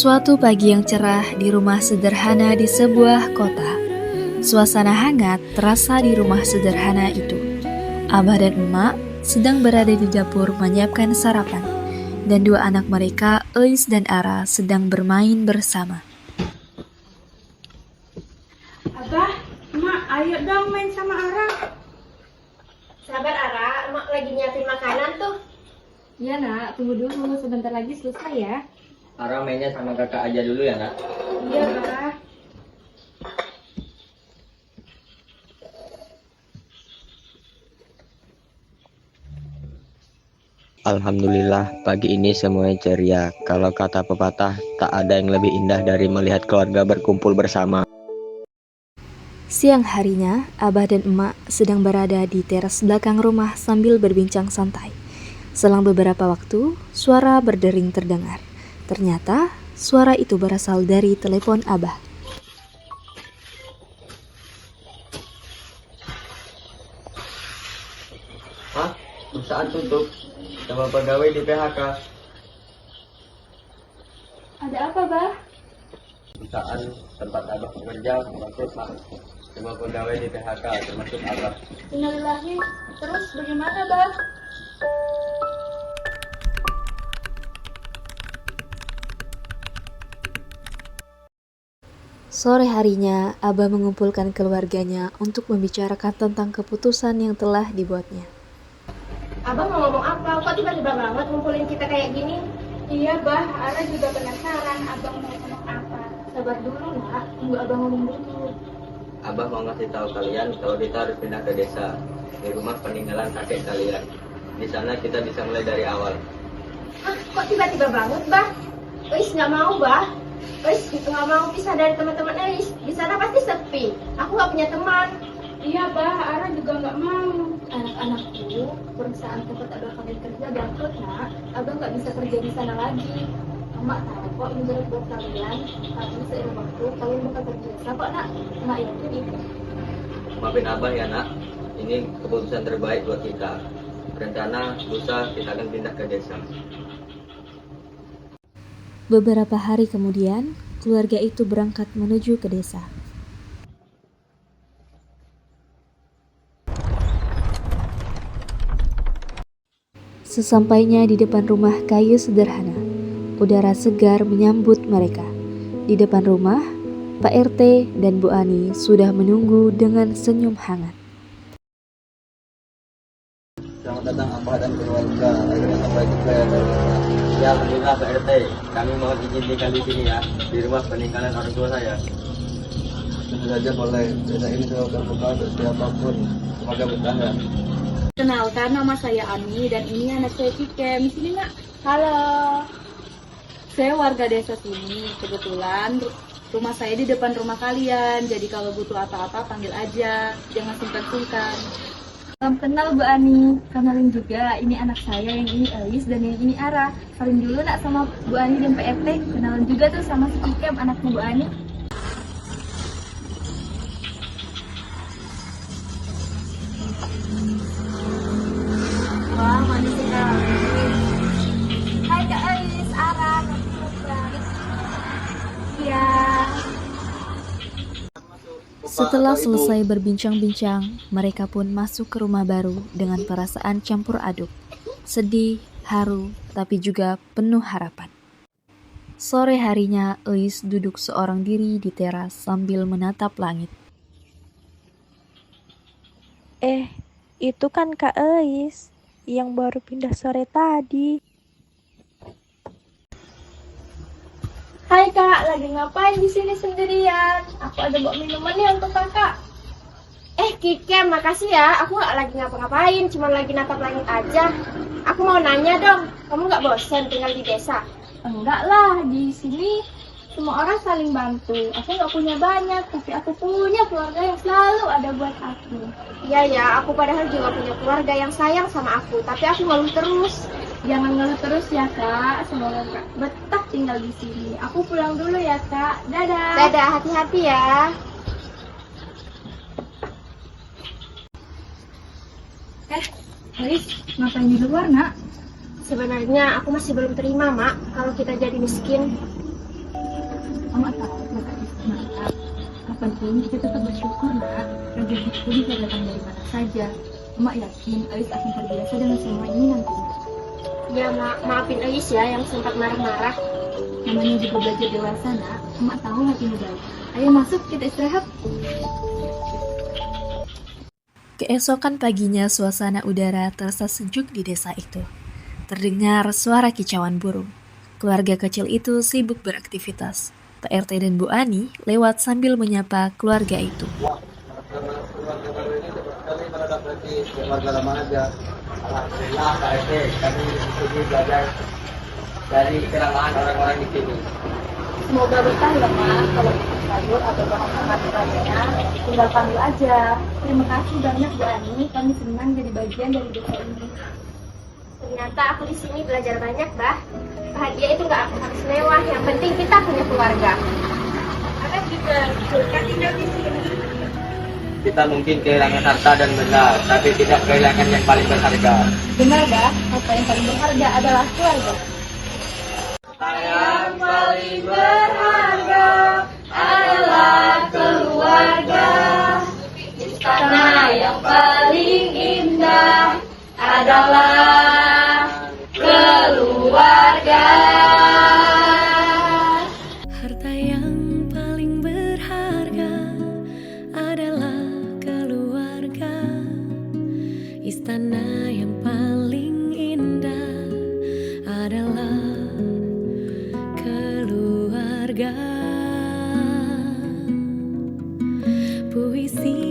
Suatu pagi yang cerah di rumah sederhana di sebuah kota. Suasana hangat terasa di rumah sederhana itu. Abah dan emak sedang berada di dapur menyiapkan sarapan, dan dua anak mereka, Eis dan Ara, sedang bermain bersama. Abah, emak, ayo dong main sama Ara. Sabar Ara, emak lagi nyiapin makanan tuh. Ya nak, tunggu dulu, sebentar lagi selesai ya. Ara mainnya sama kakak aja dulu ya nak. Iya Abah. Alhamdulillah pagi ini semuanya ceria. Kalau kata pepatah, tak ada yang lebih indah dari melihat keluarga berkumpul bersama. Siang harinya, Abah dan emak sedang berada di teras belakang rumah sambil berbincang santai. Selang beberapa waktu, suara berdering terdengar. Ternyata, suara itu berasal dari telepon Abah. Hah? Perusahaan tutup? Sama pegawai di PHK? Ada apa, Bah? Perusahaan tempat abah bekerja masuk Pak. Semua pegawai di PHK termasuk abah. Innalillahi. Terus bagaimana, Bah? Sore harinya, Abah mengumpulkan keluarganya untuk membicarakan tentang keputusan yang telah dibuatnya. Abang mau ngomong apa? Kok tiba-tiba banget ngumpulin kita kayak gini? Iya, Bah. Ara juga penasaran abang mau ngomong apa. Sabar dulu, nak. Tunggu abang ngomong dulu. Abah mau ngasih tahu kalian kalau kita harus pindah ke desa, di rumah peninggalan kakek kalian. Di sana kita bisa mulai dari awal. Hah, kok tiba-tiba banget, Bah? Eis nggak mau, Bah. Eis itu nggak mau pisah dari teman-teman Eis. Di sana pasti sepi. Aku nggak punya teman. Iya, Bah. Ara juga nggak mau. Anak-anakku, perusahaan tempat abang kami kerja bangkrut, nak. Abang nggak bisa kerja di sana lagi. Emak tahu kok ini berat buat kalian. Tapi seiring waktu kalian bakal terbiasa kok, nak. Emak yakin itu. Maafin abah ya nak, ini keputusan terbaik buat kita. Rencana lusa kita akan pindah ke desa. Beberapa hari kemudian, keluarga itu berangkat menuju ke desa. Sesampainya di depan rumah kayu sederhana, udara segar menyambut mereka. Di depan rumah, Pak RT dan Bu Ani sudah menunggu dengan senyum hangat. Selamat datang abah dan keluarga. Akhirnya sampai juga ya. Ya alhamdulillah Pak RT, kami mohon izin tinggal di sini ya, di rumah peninggalan orang tua saya. Tentu saja boleh. Desa ini selalu terbuka untuk siapapun. Semoga betah ya. Kenalkan, nama saya Ani dan ini anak saya Cikem. Sini, nak. Halo. Saya warga desa sini. Kebetulan rumah saya di depan rumah kalian. Jadi kalau butuh apa-apa panggil aja. Jangan sungkan-sungkan. Salam kenal Bu Ani. Kenalin juga, ini anak saya, yang ini Elis dan yang ini Ara. Saling dulu nak sama Bu Ani dan Pak RT. Kenalan juga tuh sama si Cikem, anaknya Bu Ani. Wah, manis sekali. Hai Kak Elis, Ara, iya. Setelah selesai berbincang-bincang, mereka pun masuk ke rumah baru dengan perasaan campur aduk, sedih, haru, tapi juga penuh harapan. Sore harinya, Eis duduk seorang diri di teras sambil menatap langit. Itu kan Kak Eis yang baru pindah sore tadi. Hai Kak, lagi ngapain di sini sendirian? Aku ada bawa minuman nih untuk Kakak. Kikem, makasih ya. Aku nggak lagi ngapa-ngapain, cuma lagi natap langit aja. Aku mau nanya dong, kamu nggak bosan tinggal di desa? Enggak lah, di sini semua orang saling bantu. Aku nggak punya banyak, tapi aku punya keluarga yang selalu ada buat aku. Iya ya, aku padahal juga punya keluarga yang sayang sama aku, tapi aku ngeluh terus. Jangan ngeluh terus ya Kak, semoga Kak betah tinggal di sini. Aku pulang dulu ya Kak, dadah. Dadah, hati-hati ya. Elis, ngapain di luar nak? Sebenarnya aku masih belum terima, Mak, kalau kita jadi miskin. Emak tahu mereka itu semangat. Yang penting kita tetap bersyukur nak. Rezeki itu bisa datang dari mana saja. Emak yakin Ais akan terbiasa dengan semua ini nanti. Ya, maafin Ais ya yang sempat marah-marah. Namanya juga belajar dewasa nak. Emak tahu hatimu baik. Ayo masuk kita istirahat. Keesokan paginya suasana udara terasa sejuk di desa itu. Terdengar suara kicauan burung. Keluarga kecil itu sibuk beraktivitas. Pak RT dan Bu Ani lewat sambil menyapa keluarga itu. Keluarga baru ini cepat sekali menadapati keluarga lama aja. Alhamdulillah Pak RT, kami di sini belajar dari keramahan orang-orang di sini. Semoga betah ya Mak. Kalau butuh sayur atau bahan makanan lainnya, tinggal panggil aja. Terima kasih banyak Bu Ani. Kami senang jadi bagian dari desa ini. Ternyata aku di sini belajar banyak, Bah. Bahagia itu nggak harus mewah, yang penting kita punya keluarga. Ada juga suka tinggal di sini. Kita mungkin kehilangan harta dan benda, tapi tidak kehilangan yang paling berharga. Benar dah, apa yang paling berharga adalah keluarga. Yang paling berharga adalah keluarga. Istana yang paling indah adalah keluarga. Harta yang paling berharga adalah keluarga. Istana yang paling indah adalah keluarga. Puisi